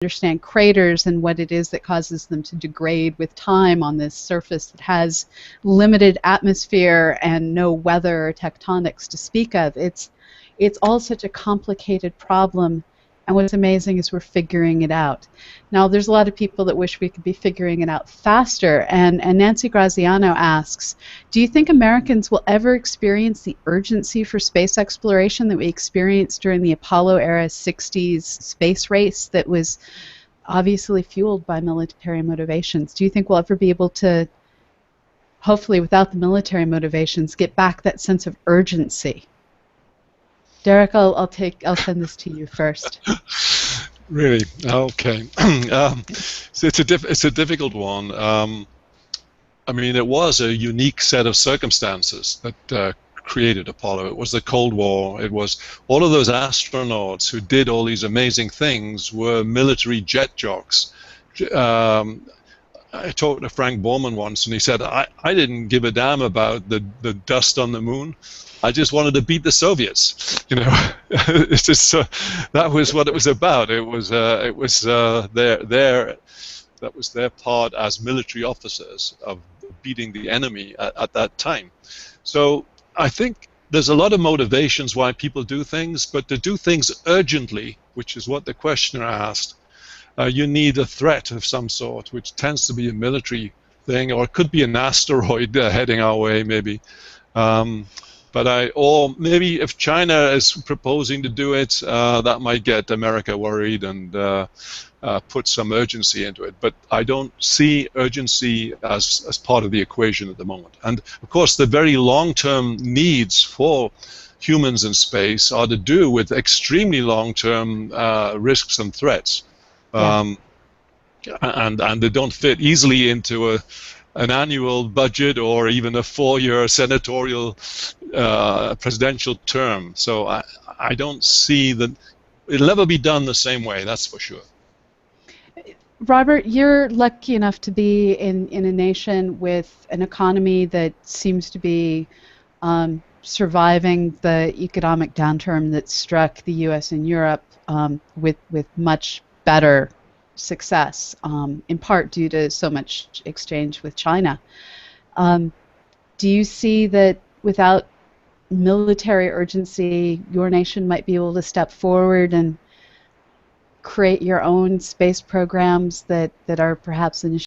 understand craters and what it is that causes them to degrade with time on this surface that has limited atmosphere and no weather or tectonics to speak of. It's all such a complicated problem, and what's amazing is we're figuring it out. Now, there's a lot of people that wish we could be figuring it out faster, and Nancy Graziano asks, do you think Americans will ever experience the urgency for space exploration that we experienced during the Apollo era 60s space race that was obviously fueled by military motivations? Do you think we'll ever be able to, hopefully without the military motivations, get back that sense of urgency? Derek, I'll send this to you first. Really? Okay. So it's a difficult one. I mean, it was a unique set of circumstances that created Apollo. It was the Cold War. It was all of those astronauts who did all these amazing things were military jet jocks. I talked to Frank Borman once, and he said, I didn't give a damn about the dust on the moon. I just wanted to beat the Soviets. You know, it's just that was what it was about. It was that was their part as military officers of beating the enemy at that time. So I think there's a lot of motivations why people do things, but to do things urgently, which is what the questioner asked, you need a threat of some sort, which tends to be a military thing, or it could be an asteroid heading our way, maybe. Or maybe if China is proposing to do it, that might get America worried and put some urgency into it. But I don't see urgency as part of the equation at the moment. And of course, the very long-term needs for humans in space are to do with extremely long-term risks and threats. And they don't fit easily into an annual budget or even a 4-year senatorial presidential term. So I don't see that it'll never be done the same way, that's for sure. Robert, you're lucky enough to be in a nation with an economy that seems to be surviving the economic downturn that struck the U.S. and Europe with much better success, in part due to so much exchange with China. Do you see that without military urgency, your nation might be able to step forward and create your own space programs that are perhaps initially